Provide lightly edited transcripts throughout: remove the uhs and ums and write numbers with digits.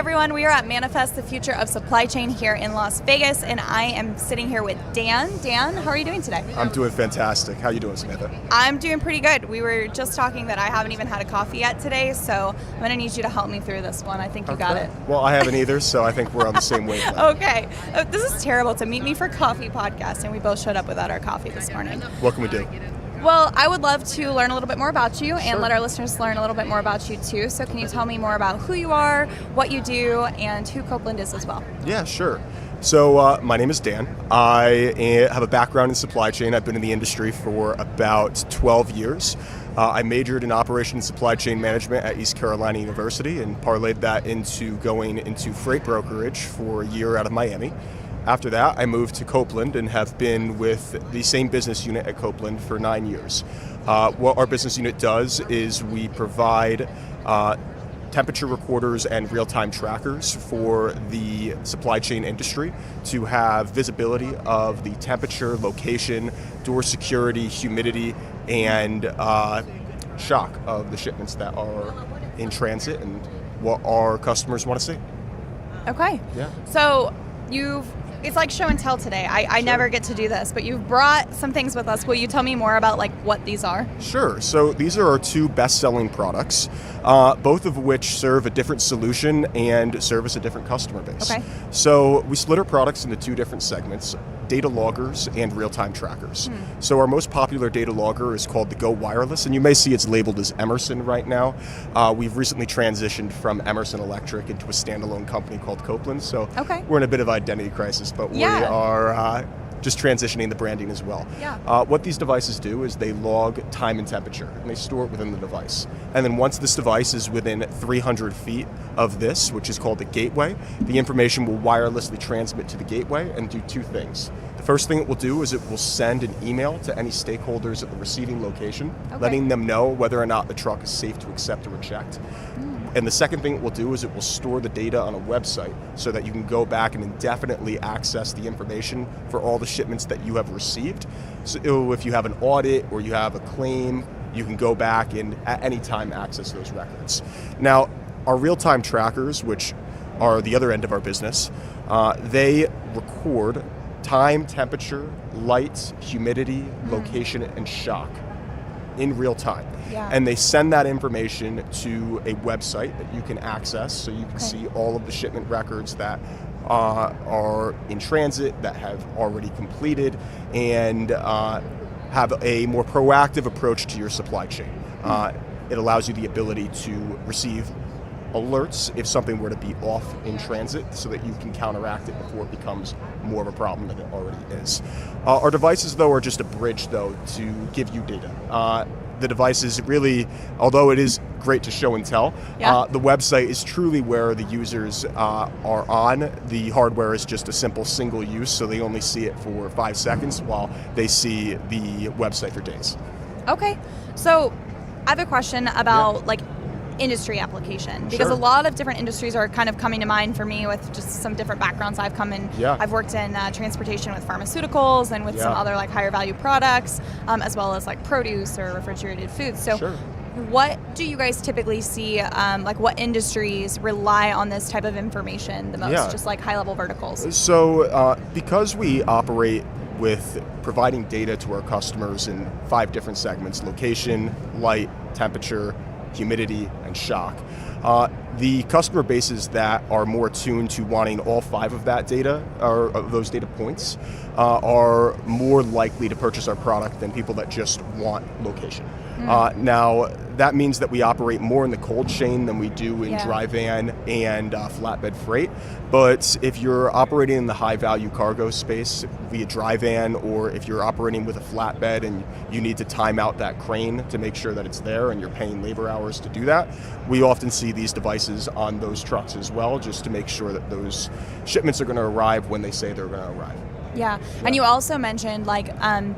everyone, we are at Manifest the Future of Supply Chain here in Las Vegas, and I am sitting here with Dan. Dan, how are you doing today? I'm doing fantastic. How are you doing, Samantha? I'm doing pretty good. We were just talking that I haven't even had a coffee yet today, so I'm going to need you to help me through this one. I think you got it. Well, I haven't either, so I think we're on the same wavelength. Okay. This is terrible. To meet me for coffee podcast, and we both showed up without our coffee this morning. What can we do? Well, I would love to learn a little bit more about you and Sure. let our listeners learn a little bit more about you too. So can you tell me more about who you are, what you do, and who Copeland is as well? Yeah, sure. So my name is Dan. I have a background in supply chain. I've been in the industry for about 12 years. I majored in operation and supply chain management at East Carolina University and parlayed that into going into freight brokerage for a year out of Miami. After that, I moved to Copeland and have been with the same business unit at Copeland for 9 years. What our business unit does is we provide temperature recorders and real-time trackers for the supply chain industry to have visibility of the temperature, location, door security, humidity, and shock of the shipments that are in transit and what our customers want to see. Okay. Yeah. So it's like show and tell today. I Sure. never get to do this, but you've brought some things with us. Will you tell me more about like what these are? Sure. So these are our two best-selling products, both of which serve a different solution and service a different customer base. Okay. So we split our products into two different segments: data loggers and real-time trackers. So our most popular data logger is called the Go Wireless, and you may see it's labeled as Emerson right now. We've recently transitioned from Emerson Electric into a standalone company called Copeland. So Okay. we're in a bit of identity crisis, but Yeah. we are just transitioning the branding as well. Yeah. What these devices do is they log time and temperature, and they store it within the device. And then once this device is within 300 feet of this, which is called the gateway, the information will wirelessly transmit to the gateway and do two things. The first thing it will do is it will send an email to any stakeholders at the receiving location, Okay. letting them know whether or not the truck is safe to accept or reject. And the second thing it will do is it will store the data on a website so that you can go back and indefinitely access the information for all the shipments that you have received. So if you have an audit or you have a claim, you can go back and at any time access those records. Now, our real-time trackers, which are the other end of our business, they record time, temperature, light, humidity, location, and shock in real time. Yeah. And they send that information to a website that you can access so you can see all of the shipment records that are in transit, that have already completed, and have a more proactive approach to your supply chain. It allows you the ability to receive alerts if something were to be off in transit so that you can counteract it before it becomes more of a problem than it already is. Our devices, though, are just a bridge, though, to give you data. The devices really, although it is great to show and tell, the website is truly where the users are on. The hardware is just a simple single use, so they only see it for 5 seconds while they see the website for days. Okay. So I have a question about like industry application, because Sure. a lot of different industries are kind of coming to mind for me with just some different backgrounds I've come in. Yeah. I've worked in transportation with pharmaceuticals and with some Yeah. other like higher value products, as well as like produce or refrigerated foods. So Sure. what do you guys typically see, like what industries rely on this type of information the most, Yeah. just like high level verticals? So because we operate with providing data to our customers in 5 different segments: location, light, temperature, humidity, and shock. The customer bases that are more tuned to wanting all 5 of that data, or of those data points, are more likely to purchase our product than people that just want location. Now, that means that we operate more in the cold chain than we do in dry van and flatbed freight. But if you're operating in the high value cargo space via dry van, or if you're operating with a flatbed and you need to time out that crane to make sure that it's there and you're paying labor hours to do that, we often see these devices on those trucks as well, just to make sure that those shipments are going to arrive when they say they're going to arrive. Yeah. And you also mentioned like on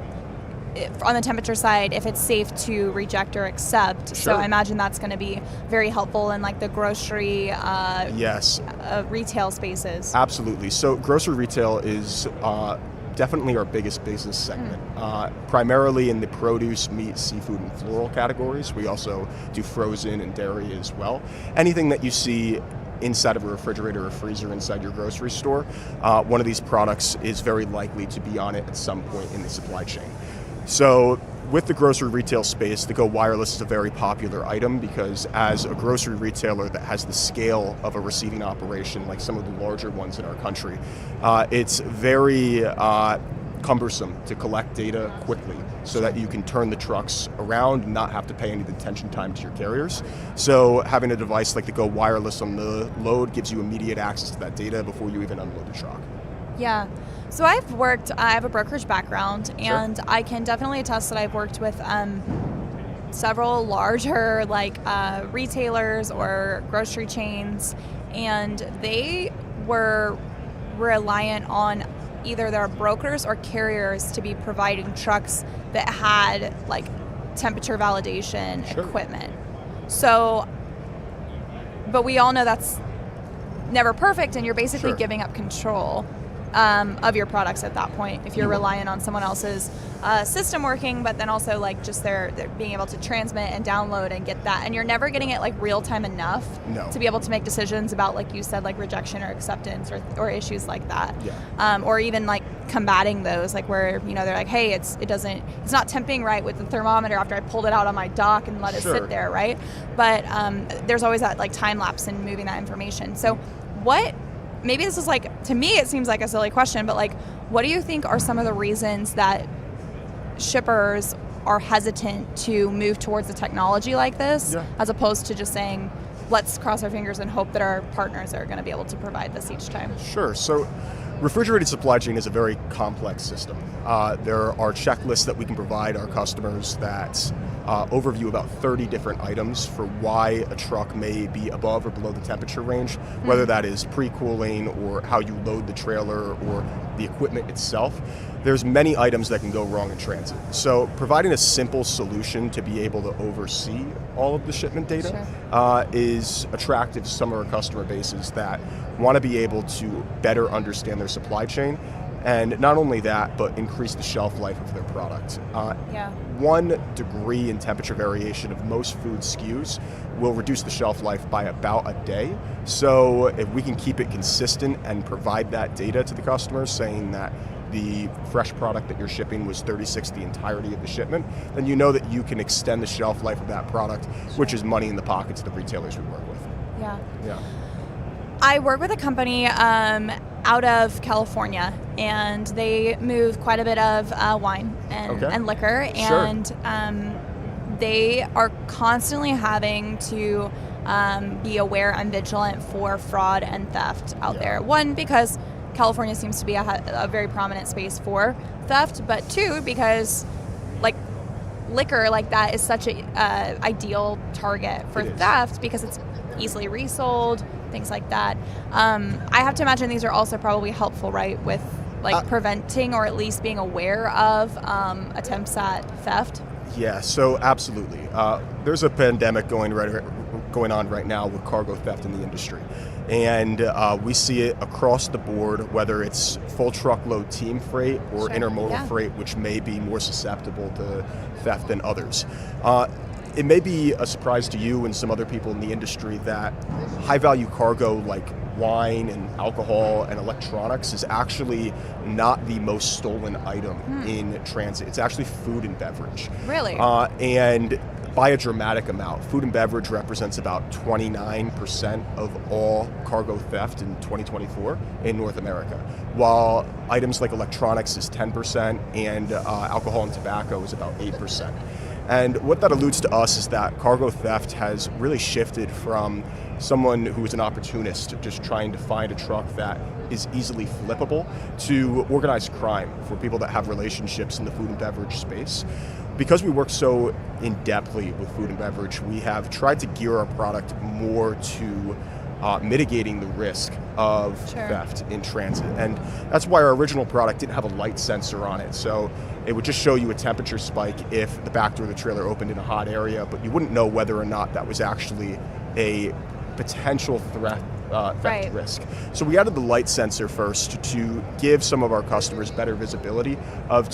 the temperature side, if it's safe to reject or accept. Sure. So I imagine that's going to be very helpful in like the grocery Yes. Retail spaces. Absolutely. So grocery retail is definitely our biggest business segment, primarily in the produce, meat, seafood, and floral categories. We also do frozen and dairy as well. Anything that you see inside of a refrigerator or freezer inside your grocery store, one of these products is very likely to be on it at some point in the supply chain. So with the grocery retail space, the Go Wireless is a very popular item because as a grocery retailer that has the scale of a receiving operation, like some of the larger ones in our country, it's very cumbersome to collect data quickly so that you can turn the trucks around and not have to pay any detention time to your carriers. So having a device like the Go Wireless on the load gives you immediate access to that data before you even unload the truck. Yeah. So I have a brokerage background, and I can definitely attest that I've worked with several larger retailers or grocery chains, and they were reliant on either their brokers or carriers to be providing trucks that had like temperature validation equipment. So, but we all know that's never perfect, and you're basically giving up control of your products at that point if you're relying on someone else's system working, but then also like just they're being able to transmit and download and get that, and you're never getting it like real time enough to be able to make decisions about, like you said, like rejection or acceptance or issues like that, or even like combating those, like where they're like, hey, it's not temping right with the thermometer after I pulled it out on my dock and let it sit there, right? But there's always that like time lapse in moving that information. So maybe this is like, to me it seems like a silly question, but like, what do you think are some of the reasons that shippers are hesitant to move towards a technology like this, as opposed to just saying, let's cross our fingers and hope that our partners are going to be able to provide this each time? Sure. So refrigerated supply chain is a very complex system. There are checklists that we can provide our customers that overview about 30 different items for why a truck may be above or below the temperature range, whether that is pre-cooling or how you load the trailer or the equipment itself. There's many items that can go wrong in transit. So providing a simple solution to be able to oversee all of the shipment data is attractive to some of our customer bases that want to be able to better understand their supply chain. And not only that, but increase the shelf life of their product. 1 degree in temperature variation of most food SKUs will reduce the shelf life by about a day. So if we can keep it consistent and provide that data to the customers saying that the fresh product that you're shipping was 36 the entirety of the shipment, then you know that you can extend the shelf life of that product, which is money in the pockets of the retailers we work with. Yeah. I work with a company out of California, and they move quite a bit of wine and liquor, and they are constantly having to be aware and vigilant for fraud and theft out there. 1, because California seems to be a very prominent space for theft, but 2, because like liquor like that is such a ideal target for theft because it's easily resold, things like that. I have to imagine these are also probably helpful, right, with like preventing or at least being aware of attempts at theft. Yeah, so absolutely. There's a pandemic going on right now with cargo theft in the industry. And we see it across the board, whether it's full truckload team freight or intermodal freight, which may be more susceptible to theft than others. It may be a surprise to you and some other people in the industry that high-value cargo like wine and alcohol and electronics is actually not the most stolen item in transit. It's actually food and beverage. Really? And by a dramatic amount. Food and beverage represents about 29% of all cargo theft in 2024 in North America, while items like electronics is 10% and alcohol and tobacco is about 8%. And what that alludes to us is that cargo theft has really shifted from someone who is an opportunist just trying to find a truck that is easily flippable to organized crime for people that have relationships in the food and beverage space. Because we work so in-depthly with food and beverage, we have tried to gear our product more to mitigating the risk of theft in transit. And that's why our original product didn't have a light sensor on it. So it would just show you a temperature spike if the back door of the trailer opened in a hot area, but you wouldn't know whether or not that was actually a potential theft risk. So we added the light sensor first to give some of our customers better visibility of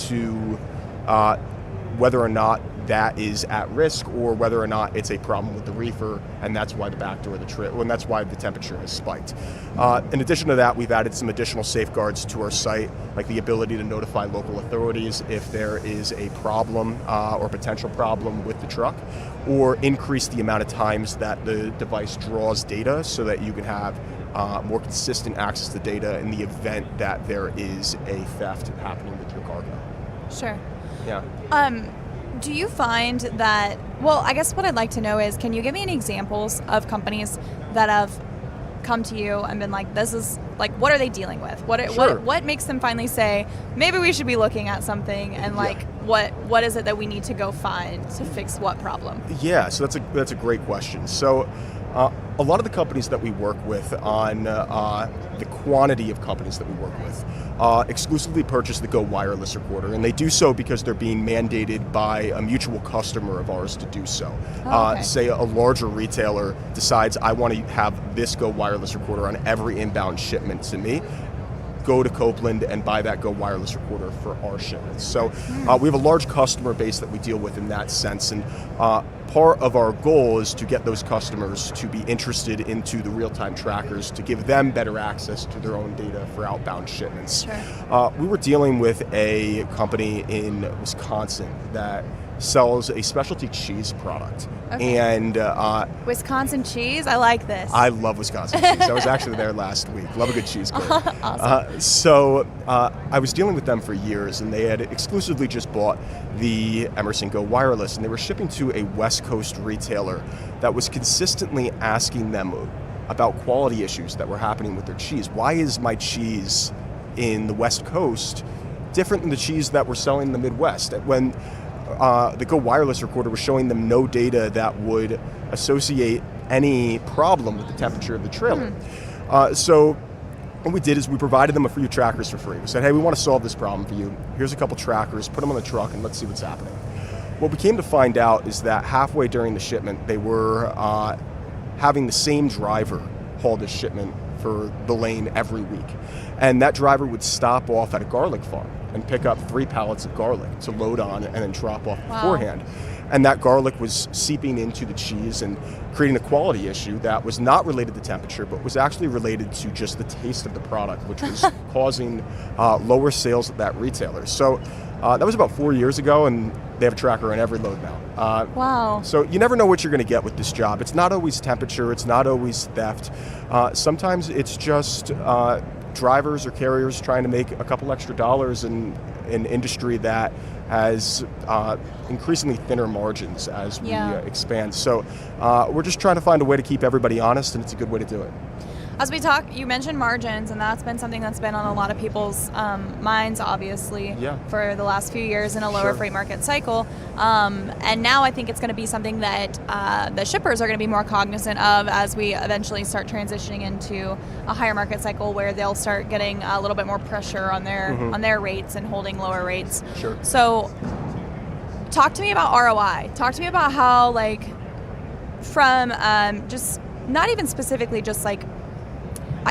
whether or not that is at risk, or whether or not it's a problem with the reefer, and that's why the back door of the trailer, and that's why the temperature has spiked. In addition to that, we've added some additional safeguards to our site, like the ability to notify local authorities if there is a problem or potential problem with the truck, or increase the amount of times that the device draws data so that you can have more consistent access to data in the event that there is a theft happening with your cargo. Sure. Yeah. Do you find that, well, I guess what I'd like to know is, can you give me any examples of companies that have come to you and been like, this is, like, what are they dealing with? Sure. What makes them finally say, maybe we should be looking at something, and like, what is it that we need to go find to fix what problem? Yeah, so that's a great question. So a lot of the companies that we work with on the quantity of companies that we work with exclusively purchase the Go wireless recorder, and they do so because they're being mandated by a mutual customer of ours to do so. Okay. Say a larger retailer decides, I want to have this Go wireless recorder on every inbound shipment to me. Go to Copeland and buy that Go wireless recorder for our shipments. So we have a large customer base that we deal with in that sense, and part of our goal is to get those customers to be interested into the real-time trackers to give them better access to their own data for outbound shipments. Sure. We were dealing with a company in Wisconsin that sells a specialty cheese product. Okay. And Wisconsin cheese? I like this. I love Wisconsin cheese. I was actually there last week. Love a good cheese curd. Awesome. So I was dealing with them for years, and they had exclusively just bought the Emerson Go wireless, and they were shipping to a West Coast retailer that was consistently asking them about quality issues that were happening with their cheese. Why is my cheese in the West Coast different than the cheese that we're selling in the Midwest? When the Go wireless recorder was showing them no data that would associate any problem with the temperature of the trailer. So what we did is we provided them a few trackers for free. We said, hey, we want to solve this problem for you. Here's a couple trackers, put them on the truck, and let's see what's happening. What we came to find out is that halfway during the shipment, they were having the same driver haul this shipment for the lane every week. And that driver would stop off at a garlic farm and pick up 3 pallets of garlic to load on and then drop off beforehand. And that garlic was seeping into the cheese and creating a quality issue that was not related to temperature, but was actually related to just the taste of the product, which was causing lower sales at that retailer. So that was about 4 years ago, and they have a tracker on every load now. Wow. So you never know what you're going to get with this job. It's not always temperature. It's not always theft. Sometimes it's just drivers or carriers trying to make a couple extra dollars in an industry that has increasingly thinner margins as we expand. So we're just trying to find a way to keep everybody honest, and it's a good way to do it. As we talk, you mentioned margins, and that's been something that's been on a lot of people's minds, obviously, for the last few years in a lower freight market cycle. And now I think it's going to be something that the shippers are going to be more cognizant of as we eventually start transitioning into a higher market cycle, where they'll start getting a little bit more pressure on their rates and holding lower rates. Sure. So talk to me about ROI. Talk to me about how, like, from just not even specifically just like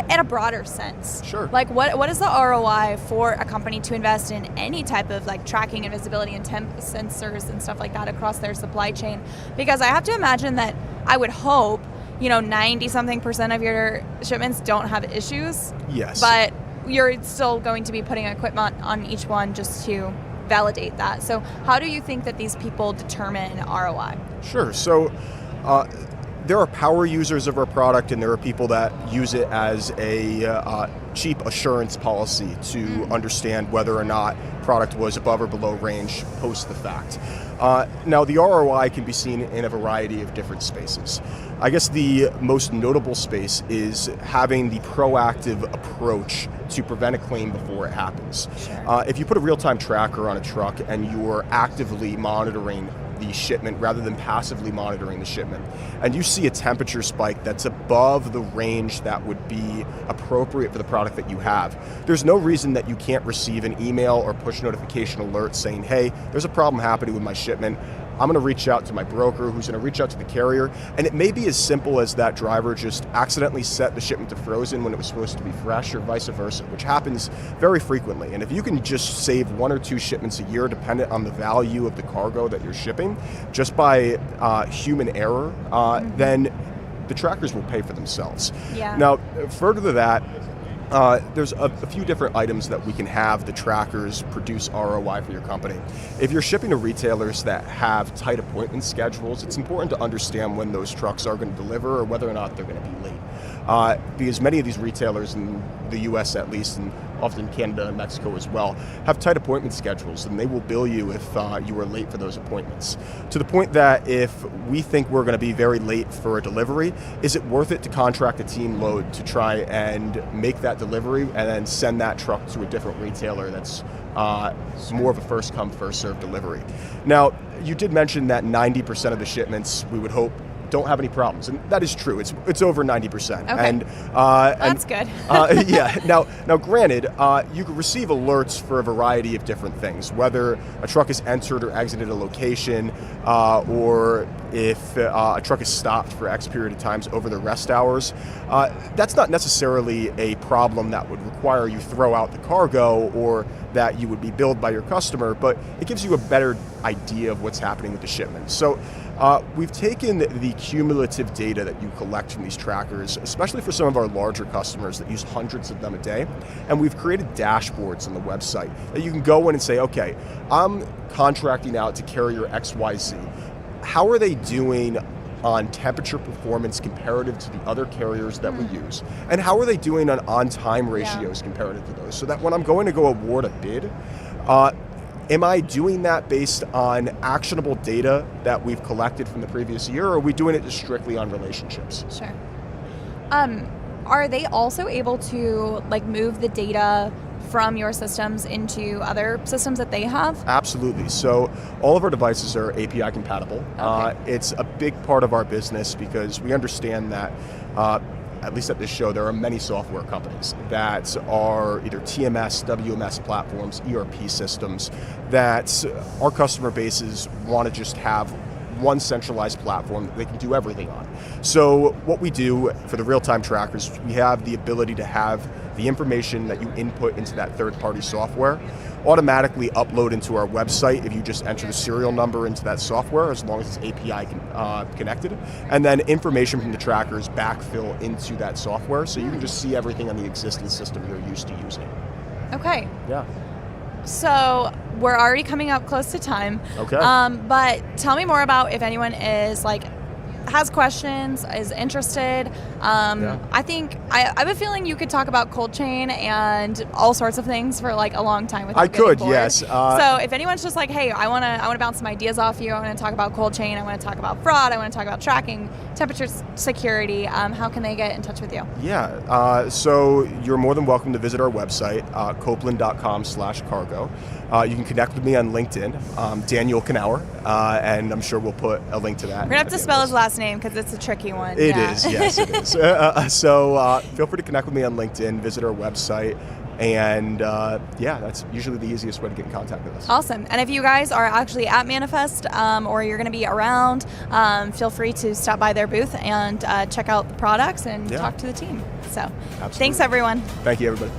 in a broader sense. Sure. Like, what is the ROI for a company to invest in any type of like tracking and visibility and temp sensors and stuff like that across their supply chain? Because I have to imagine that, I would hope, 90-something% of your shipments don't have issues. Yes. But you're still going to be putting equipment on each one just to validate that. So how do you think that these people determine ROI? Sure. So there are power users of our product, and there are people that use it as a cheap assurance policy to understand whether or not product was above or below range post the fact. Now, the ROI can be seen in a variety of different spaces. I guess the most notable space is having the proactive approach to prevent a claim before it happens. Sure. If you put a real-time tracker on a truck and you're actively monitoring the shipment rather than passively monitoring the shipment, and you see a temperature spike that's above the range that would be appropriate for the product that you have, there's no reason that you can't receive an email or push notification alert saying, hey, there's a problem happening with my shipment. I'm going to reach out to my broker, who's going to reach out to the carrier, and it may be as simple as that driver just accidentally set the shipment to frozen when it was supposed to be fresh, or vice versa, which happens very frequently. And if you can just save 1 or 2 shipments a year, dependent on the value of the cargo that you're shipping, just by human error, then the trackers will pay for themselves. Yeah. Now, further to that, there's a few different items that we can have the trackers produce ROI for your company. If you're shipping to retailers that have tight appointment schedules, it's important to understand when those trucks are going to deliver or whether or not they're going to be late. Because many of these retailers, in the US at least, and often Canada and Mexico as well, have tight appointment schedules, and they will bill you if you are late for those appointments. To the point that if we think we're going to be very late for a delivery, is it worth it to contract a team load to try and make that delivery and then send that truck to a different retailer that's more of a first come, first served delivery? Now, you did mention that 90% of the shipments, we would hope, don't have any problems, and that is true. It's over 90%. Okay. And that's good. yeah. Now, granted, you can receive alerts for a variety of different things, whether a truck is entered or exited a location, or if a truck is stopped for X period of times over the rest hours. That's not necessarily a problem that would require you throw out the cargo or that you would be billed by your customer, but it gives you a better idea of what's happening with the shipment. So we've taken the cumulative data that you collect from these trackers, especially for some of our larger customers that use hundreds of them a day, and we've created dashboards on the website that you can go in and say, okay, I'm contracting out to carrier XYZ. How are they doing on temperature performance comparative to the other carriers that we use? And how are they doing on time ratios comparative to those? So that when I'm going to go award a bid, am I doing that based on actionable data that we've collected from the previous year, or are we doing it just strictly on relationships? Sure. Are they also able to move the data from your systems into other systems that they have? Absolutely. So all of our devices are API compatible. Okay. It's a big part of our business because we understand that at least at this show, there are many software companies that are either TMS, WMS platforms, ERP systems that our customer bases want to just have one centralized platform that they can do everything on. So what we do for the real-time trackers, we have the ability to have the information that you input into that third-party software automatically upload into our website if you just enter the serial number into that software, as long as it's API connected, and then information from the trackers backfill into that software, so you can just see everything on the existing system you're used to using. Okay. Yeah. So we're already coming up close to time. Okay. But tell me more about if anyone is has questions, is interested. I think I have a feeling you could talk about cold chain and all sorts of things for a long time without getting bored. Yes. So if anyone's just hey, I want to bounce some ideas off you. I want to talk about cold chain. I want to talk about fraud. I want to talk about tracking, temperature security. How can they get in touch with you? Yeah. So you're more than welcome to visit our website, copeland.com/cargo. You can connect with me on LinkedIn, Daniel Knauer, and I'm sure we'll put a link to that. We're going to have to spell his last name because it's a tricky one. It is, yes, it is. So feel free to connect with me on LinkedIn, visit our website, and that's usually the easiest way to get in contact with us. Awesome. And if you guys are actually at Manifest or you're going to be around, feel free to stop by their booth and check out the products and talk to the team. So Absolutely. Thanks, everyone. Thank you, everybody.